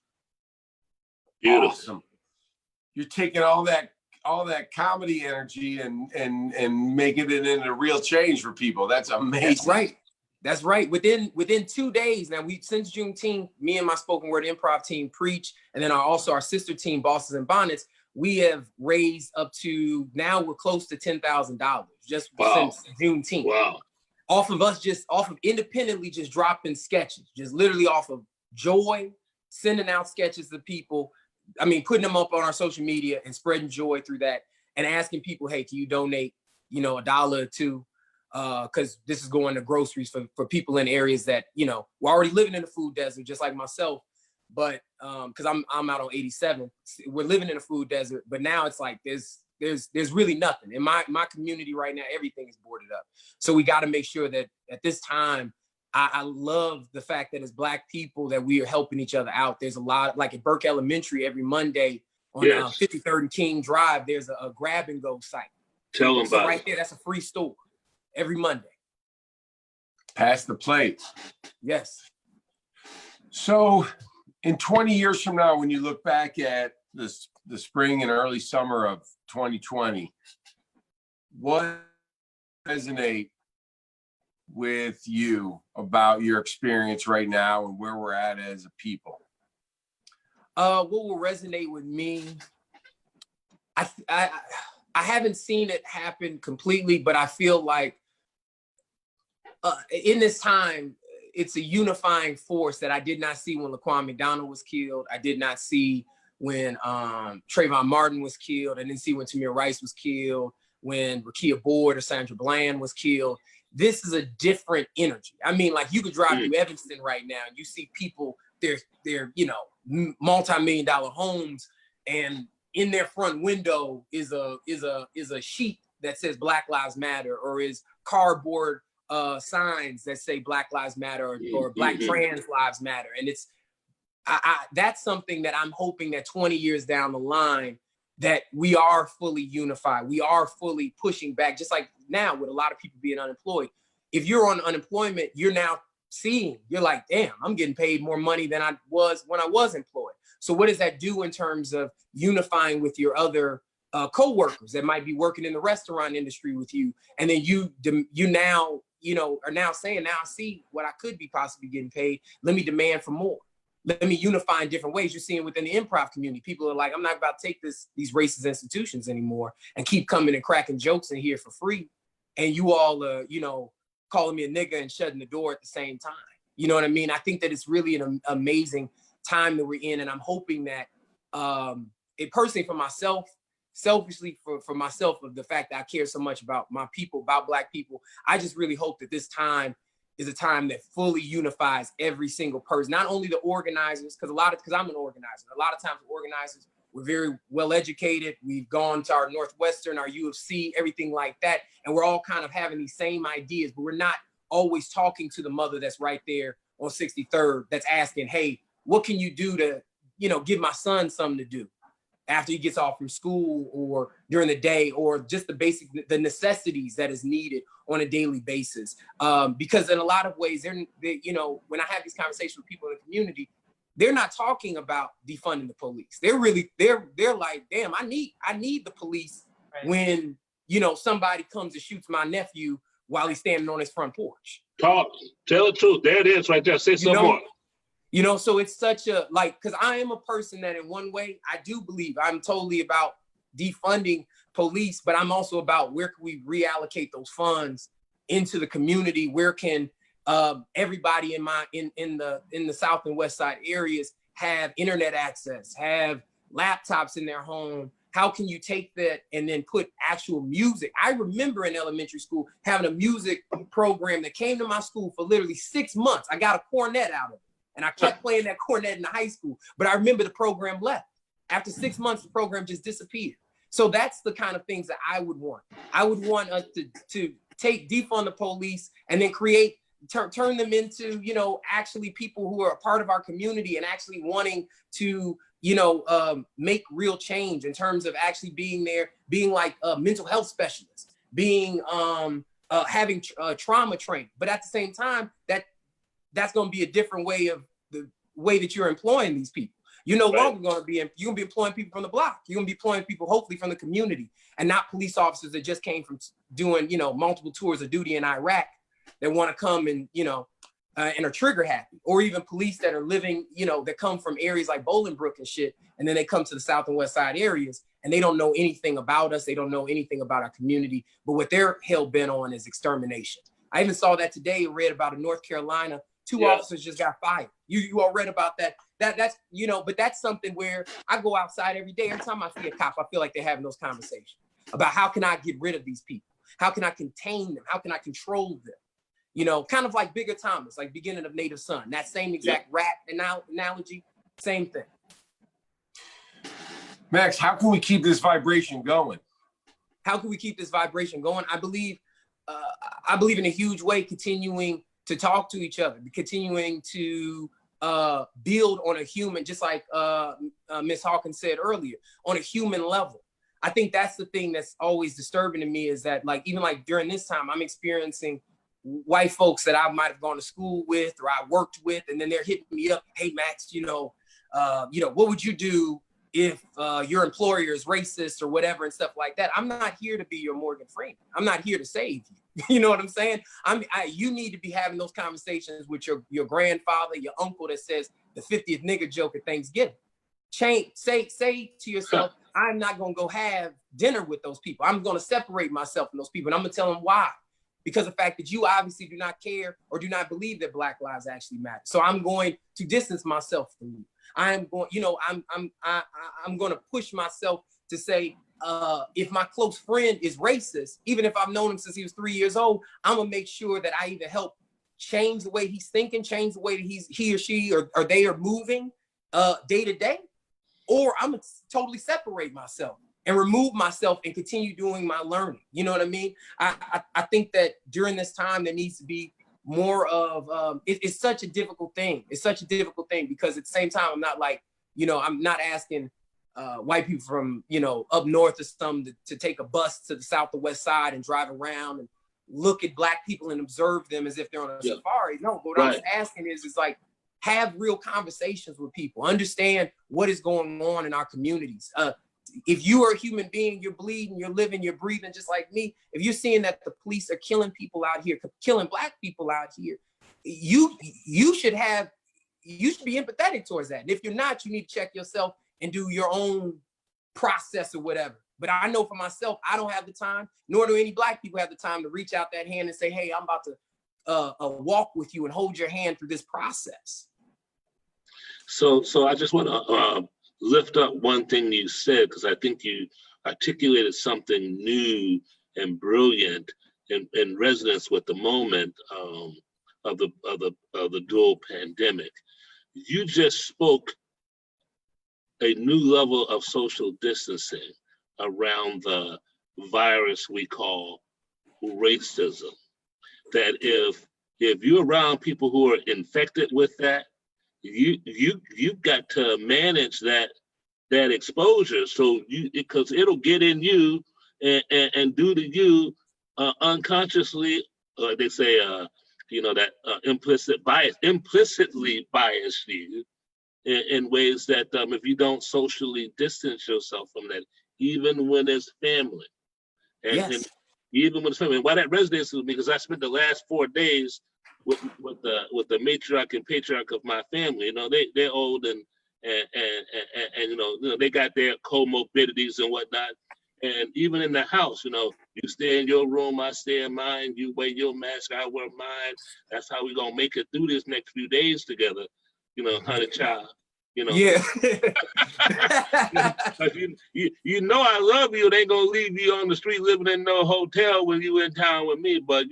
Beautiful. Awesome. You're taking all that comedy energy and making it into real change for people. That's amazing. That's right. That's right. Within 2 days now, since Juneteenth, me and my spoken word improv team Preach, and then also our sister team Bosses and Bonnets, we have raised up to now we're close to $10,000 just since Juneteenth. Wow. Off of independently just dropping sketches, just literally off of joy, sending out sketches to people. I mean, putting them up on our social media and spreading joy through that and asking people, hey, can you donate, $1 or $2? Because this is going to groceries for people in areas that, we're already living in a food desert, just like myself. But because I'm out on 87, we're living in a food desert. But now it's like there's really nothing in my community right now. Everything is boarded up. So we got to make sure that at this time, I love the fact that as Black people that we are helping each other out. There's a lot, like at Burke Elementary, every Monday on 53rd and King Drive, there's a grab and go site. Tell them So about right it. there, that's a free store every Monday. Pass the plate. Yes. So in 20 years from now, when you look back at the spring and early summer of 2020, what resonate with you about your experience right now and where we're at as a people? What will resonate with me? I haven't seen it happen completely, but I feel like in this time, it's a unifying force that I did not see when Laquan McDonald was killed. I did not see when Trayvon Martin was killed. I didn't see when Tamir Rice was killed, when Rakia Board or Sandra Bland was killed. This is a different energy. I mean, like you could drive through Evanston right now and you see people, they're multi-million-dollar homes, and in their front window is a sheet that says Black Lives Matter, or is cardboard signs that say Black Lives Matter or Black trans lives matter. And it's that's something that I'm hoping that 20 years down the line that we are fully unified. We are fully pushing back, just like now with a lot of people being unemployed. If you're on unemployment, you're now seeing, you're like, damn, I'm getting paid more money than I was when I was employed. So what does that do in terms of unifying with your other co-workers that might be working in the restaurant industry with you? And then you now, are now saying, now I see what I could be possibly getting paid. Let me demand for more. Let me unify in different ways. You're seeing within the improv community, people are like, I'm not about to take these racist institutions anymore and keep coming and cracking jokes in here for free. And you all, calling me a nigga and shutting the door at the same time. You know what I mean? I think that it's really an amazing time that we're in. And I'm hoping that it personally for myself, selfishly for myself, of the fact that I care so much about my people, about Black people, I just really hope that this time is a time that fully unifies every single person, not only the organizers, because I'm an organizer. A lot of times organizers, we're very well educated. We've gone to our Northwestern, our UFC, everything like that. And we're all kind of having these same ideas, but we're not always talking to the mother that's right there on 63rd that's asking, hey, what can you do to, give my son something to do? after he gets off from school or during the day, or just the necessities that is needed on a daily basis. Because in a lot of ways, you know, when I have these conversations with people in the community, they're not talking about defunding the police. They're like, damn, I need the police when, you know, somebody comes and shoots my nephew while he's standing on his front porch. Talk, tell the truth. There it is right there. Say some more. You know, so it's such a, like, because I am a person that in one way, I do believe I'm totally about defunding police, but I'm also about where can we reallocate those funds into the community? Where can everybody in the South and West Side areas have internet access, have laptops in their home? How can you take that and then put actual music? I remember in elementary school having a music program that came to my school for literally 6 months. I got a cornet out of it. And I kept playing that cornet in the high school, but I remember the program left. After 6 months, the program just disappeared. So that's the kind of things that I would want. I would want us to defund the police and then turn them into, you know, actually people who are a part of our community and actually wanting to, you know, make real change in terms of actually being there, being like mental health specialists, being having trauma training. But at the same time, that's going to be a different way of the way that you're employing these people. You're no longer going to be, you're going to be employing people from the block. You're going to be employing people, hopefully from the community, and not police officers that just came from doing, you know, multiple tours of duty in Iraq that want to come and, you know, and are trigger happy, or even police that are living, you know, that come from areas like Bolingbrook and shit. And then they come to the South and West Side areas and they don't know anything about us. They don't know anything about our community, but what they're hell bent on is extermination. I even saw that today, read about in North Carolina, two officers just got fired. You all read about that. That's, you know, but that's something where I go outside every day. Every time I see a cop, I feel like they're having those conversations about how can I get rid of these people? How can I contain them? How can I control them? You know, kind of like Bigger Thomas, like beginning of Native Son, that same exact rat analogy, same thing. Max, how can we keep this vibration going? How can we keep this vibration going? I believe in a huge way, continuing to talk to each other, continuing to build on a human, just like Ms. Hawkins said earlier, on a human level. I think that's the thing that's always disturbing to me, is that, like, even like during this time, I'm experiencing white folks that I might have gone to school with or I worked with, and then they're hitting me up, hey Max, what would you do if your employer is racist or whatever and stuff like that? I'm not here to be your Morgan Freeman. I'm not here to save you. You know what I'm saying? You need to be having those conversations with your grandfather, your uncle that says the 50th nigger joke at Thanksgiving. Say to yourself, I'm not gonna go have dinner with those people. I'm gonna separate myself from those people, and I'm gonna tell them why. Because the fact that you obviously do not care or do not believe that Black lives actually matter. So I'm going to distance myself from you. I'm going to push myself to say, if my close friend is racist, even if I've known him since he was 3 years old, I'm gonna make sure that I either help change the way he's thinking, change the way that he or she or they are moving day to day, or I'm gonna totally separate myself and remove myself and continue doing my learning. You know what I mean? I think that during this time there needs to be more of, it's such a difficult thing. It's such a difficult thing because at the same time, I'm not like, I'm not asking white people from, up north or something to take a bus to the South or West Side and drive around and look at Black people and observe them as if they're on a safari. No, but what I was asking is like, have real conversations with people, understand what is going on in our communities. If you are a human being, you're bleeding, you're living, you're breathing just like me. If you're seeing that the police are killing people out here, killing Black people out here, you should be empathetic towards that. And if you're not, you need to check yourself and do your own process or whatever. But I know for myself, I don't have the time, nor do any Black people have the time to reach out that hand and say, hey, I'm about to walk with you and hold your hand through this process. So I just want to lift up one thing you said, because I think you articulated something new and brilliant in resonance with the moment of the dual pandemic. You just spoke a new level of social distancing around the virus we call racism. That if you're around people who are infected with that, you've got to manage that that exposure. So because it'll get in you and do to you unconsciously, they say, that implicitly bias you in ways that if you don't socially distance yourself from that, even when it's family. And even when it's family. And why that resonates with me, because I spent the last 4 days with the matriarch and patriarch of my family. They're old and they got their comorbidities and whatnot. And even in the house, you stay in your room, I stay in mine, you wear your mask, I wear mine. That's how we gonna make it through this next few days together, honey child. Yeah. I love you. They gonna leave you on the street living in no hotel when you in town with me. But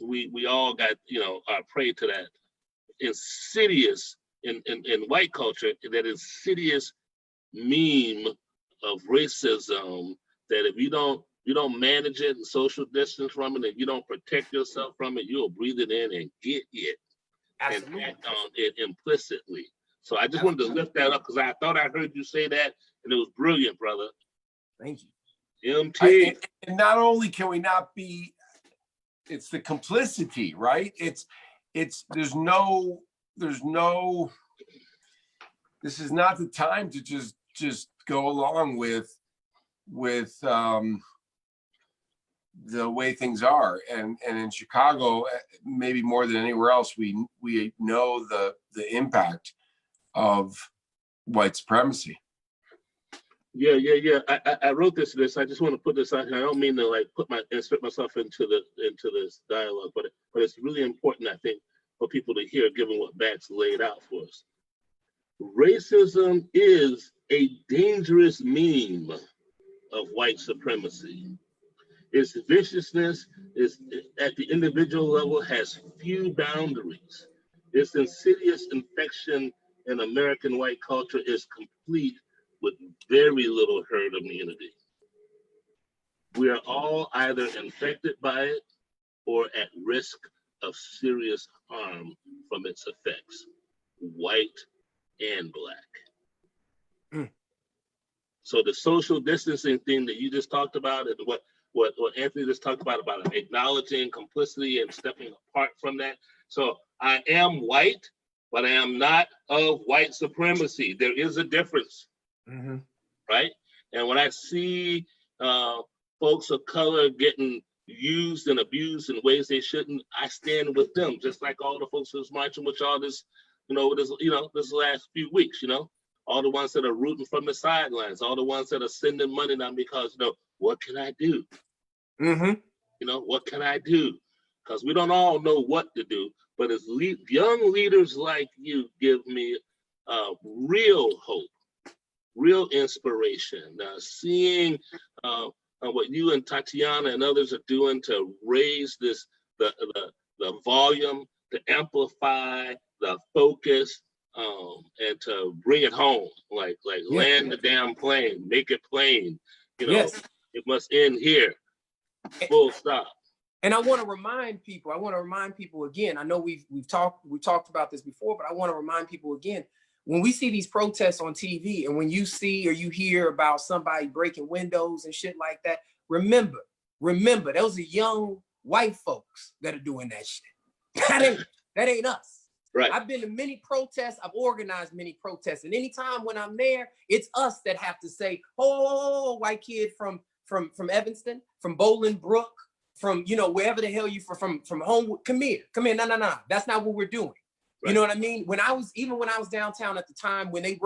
we all got are prey to that insidious in white culture, that insidious meme of racism, that if you don't manage it and social distance from it, and you don't protect yourself from it, you'll breathe it in and get it. Absolutely. And act on it implicitly. So I just wanted to lift that up because I thought I heard you say that, and it was brilliant, brother. Thank you. MT. And not only can we not be, it's the complicity, right? There's no, this is not the time to just go along with the way things are. And in Chicago, maybe more than anywhere else, we know the impact of white supremacy. Yeah. I wrote this. I just want to put this out here. I don't mean to insert myself into this dialogue, but it's really important, I think, for people to hear, given what Max laid out for us. Racism is a dangerous meme of white supremacy. Its viciousness is at the individual level has few boundaries. Its insidious infection in American white culture is complete with very little herd immunity. We are all either infected by it or at risk of serious harm from its effects, white and Black. So the social distancing thing that you just talked about, and what Anthony just talked about acknowledging complicity and stepping apart from that. So I am white, but I am not of white supremacy. There is a difference, right? And when I see folks of color getting used and abused in ways they shouldn't, I stand with them, just like all the folks who's marching with y'all this last few weeks, all the ones that are rooting from the sidelines, all the ones that are sending money now because, what can I do? What can I do? Because we don't all know what to do, but as young leaders like you give me real hope, real inspiration, seeing what you and Tatyana and others are doing to raise the volume, to amplify the focus, and to bring it home, like land the damn plane, make it plain. It must end here. Full stop. And I want to remind people again. I know we've talked about this before, but I want to remind people again. When we see these protests on TV, and when you see or you hear about somebody breaking windows and shit like that, remember, those are young white folks that are doing that shit. That ain't us. Right. I've been to many protests. I've organized many protests, and anytime when I'm there, it's us that have to say, "Oh, white kid from Evanston, from Bolingbrook, from wherever the hell you from home. Come here. No. That's not what we're doing." Right. You know what I mean? When I was downtown at the time, when they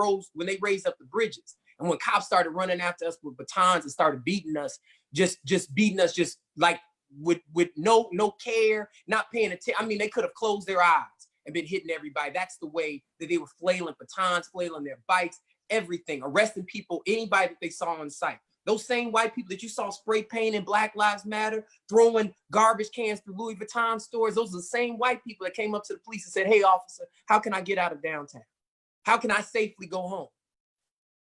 raised up the bridges, and when cops started running after us with batons and started beating us, just beating us, just like with no care, not paying attention. I mean, they could have closed their eyes and been hitting everybody. That's the way that they were flailing batons, flailing their bikes, everything, arresting people, anybody that they saw on sight. Those same white people that you saw spray painting Black Lives Matter, throwing garbage cans through Louis Vuitton stores, those are the same white people that came up to the police and said, "Hey, officer, how can I get out of downtown? How can I safely go home?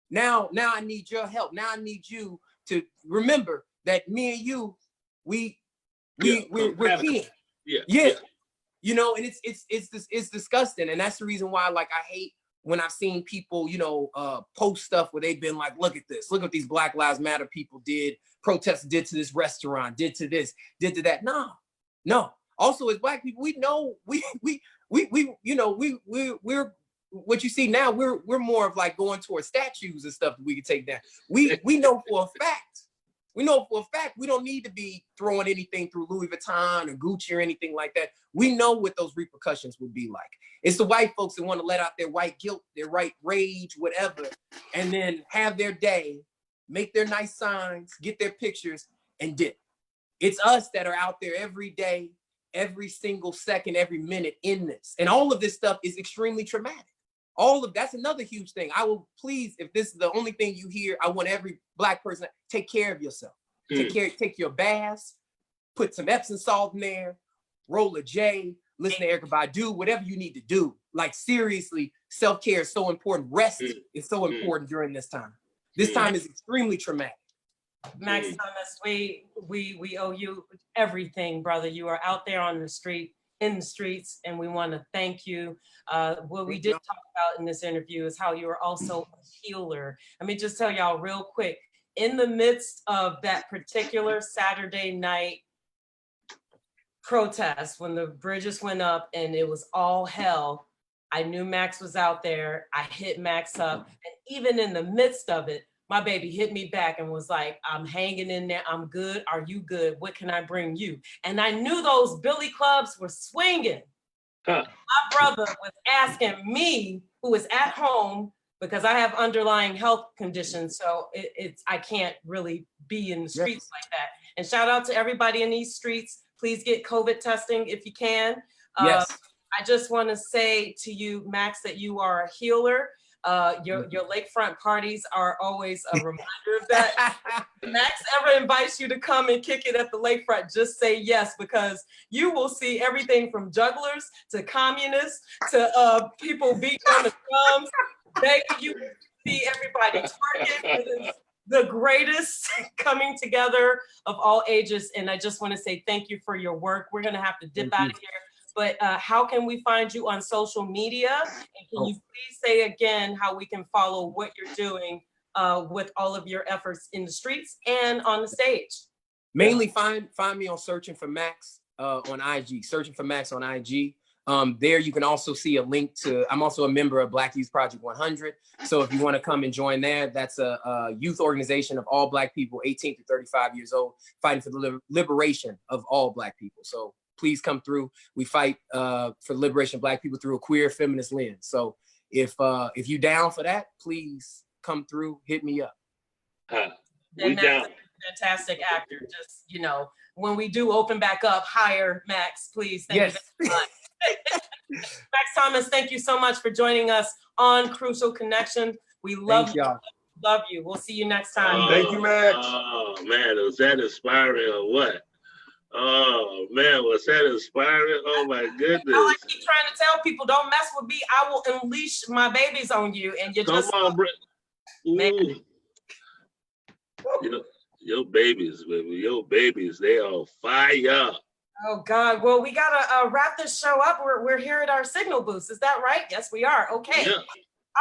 Now I need your help. Now I need you to remember that me and you, we're kin." Yeah. And it's disgusting. And that's the reason why, like, I hate when I've seen people, you know, post stuff where they've been like, look at this, look what these Black Lives Matter people did, protesters did to this restaurant, did to this, did to that. No. Also, as Black people, we know we're what you see now, we're more of like going towards statues and stuff that we can take down. We know for a fact. We know for a fact we don't need to be throwing anything through Louis Vuitton or Gucci or anything like that. We know what those repercussions would be like. It's the white folks that want to let out their white guilt, their white rage, whatever, and then have their day, make their nice signs, get their pictures, and dip. It's us that are out there every day, every single second, every minute in this. And all of this stuff is extremely traumatic. That's another huge thing. I will please, if this is the only thing you hear, I want every Black person to take care of yourself. Take your baths, put some Epsom salt in there, roll a J, listen to Erykah Badu, whatever you need to do. Like seriously, self-care is so important. Rest is so important during this time. This time is extremely traumatic. Max Thomas, we owe you everything, brother. You are out there on the street, in the streets, and we want to thank you. What we did talk about in this interview is how you are also a healer. Let me just tell y'all real quick, in the midst of that particular Saturday night protest, when the bridges went up and it was all hell, I knew Max was out there. I hit Max up, and even in the midst of it, my baby hit me back and was like, I'm hanging in there. I'm good. Are you good? What can I bring you? And I knew those billy clubs were swinging. My brother was asking me, who is at home, because I have underlying health conditions, so I can't really be in the streets like that. And shout out to everybody in these streets. Please get COVID testing if you can. Yes. I just want to say to you, Max, that you are a healer. Your lakefront parties are always a reminder of that. If Max ever invites you to come and kick it at the lakefront, just say yes, because you will see everything from jugglers to communists to people beating on the drums. Baby, you will see everybody twerking. It is the greatest coming together of all ages. And I just want to say thank you for your work. We're going to have to dip out of here. But how can we find you on social media? And can you please say again how we can follow what you're doing with all of your efforts in the streets and on the stage? Mainly find me on Searching for Max on IG. Searching for Max on IG. There you can also see a link to, I'm also a member of Black Youth Project 100. So if you want to come and join there, that's a youth organization of all Black people, 18 to 35 years old, fighting for the liberation of all Black people. So please come through. We fight for the liberation of Black people through a queer feminist lens. So if you down for that, please come through, hit me up. We down. Fantastic actor. Just, you know, when we do open back up, hire Max, please. Thank you very much. Max Thomas, thank you so much for joining us on Crucial Connection. We love you. Love you. We'll see you next time. Thank you, Max. Oh man, was that inspiring or what? Oh man, was that inspiring? Oh my goodness. I keep trying to tell people, don't mess with me. I will unleash my babies on you, and you just come on, man. Your babies, baby, your babies, they on fire. Oh God! Well, we gotta wrap this show up. We're here at our signal boost. Is that right? Yes, we are. Okay. Yeah.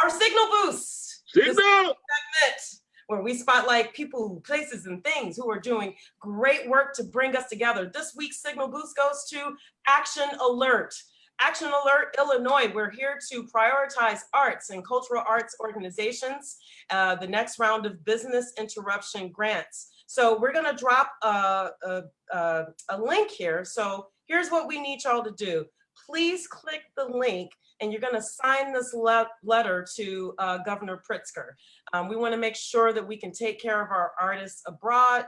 Our signal boost. Signal segment where we spotlight people, places, and things who are doing great work to bring us together. This week's signal boost goes to Action Alert. Action Alert Illinois. We're here to prioritize arts and cultural arts organizations. The next round of business interruption grants. So we're gonna drop a link here. So here's what we need y'all to do. Please click the link and you're gonna sign this letter to Governor Pritzker. We wanna make sure that we can take care of our artists abroad,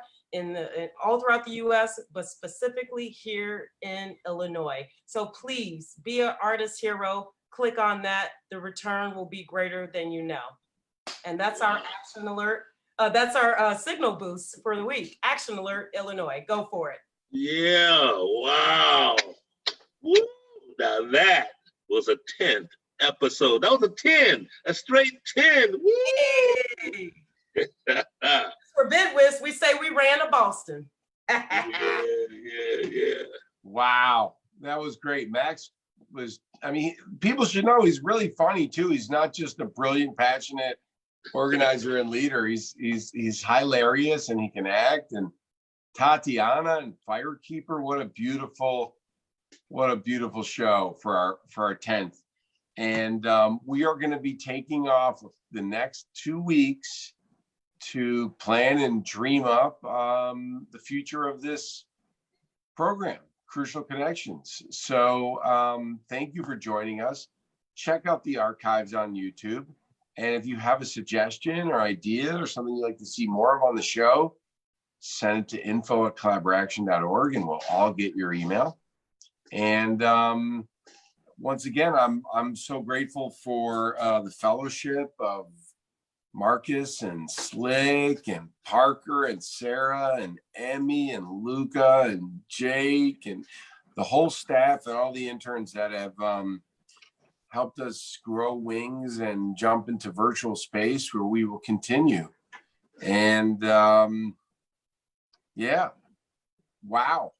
all throughout the US, but specifically here in Illinois. So please be an artist hero, click on that. The return will be greater than you know. And that's our Action Alert. That's our signal boost for the week. Action Alert, Illinois. Go for it. Yeah, wow. Woo. Now that was a 10th episode. That was a 10, a straight 10. Woo. For Bidwist, we say we ran to Boston. Yeah. Wow, that was great. Max was I mean, people should know he's really funny too. He's not just a brilliant, passionate organizer and leader. He's hilarious, and he can act. And Tatyana and Firekeeper, what a beautiful show for our 10th. And we are going to be taking off the next 2 weeks to plan and dream up the future of this program, Crucial Connections. So thank you for joining us. Check out the archives on YouTube. And if you have a suggestion or idea or something you'd like to see more of on the show, send it to info@collaboraction.org and we'll all get your email. And once again, I'm so grateful for the fellowship of Marcus and Slick and Parker and Sarah and Emmy and Luca and Jake and the whole staff and all the interns that have helped us grow wings and jump into virtual space where we will continue. And yeah, wow.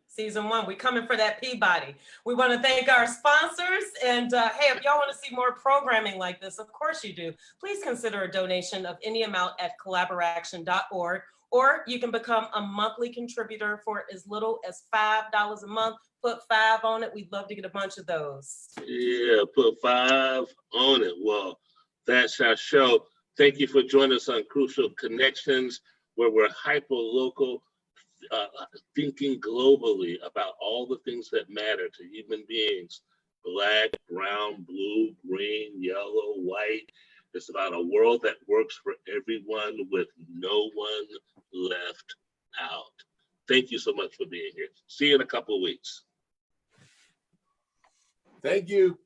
Season 1, we coming for that Peabody. We want to thank our sponsors, and hey, if y'all want to see more programming like this, of course you do, please consider a donation of any amount at collaboraction.org, or you can become a monthly contributor for as little as $5 a month. Put 5 on it. We'd love to get a bunch of those. Yeah, put 5 on it. Well, that's our show. Thank you for joining us on Crucial Connections, where we're hyper-local, thinking globally about all the things that matter to human beings: Black, brown, blue, green, yellow, white. It's about a world that works for everyone with no one left out. Thank you so much for being here. See you in a couple of weeks. Thank you.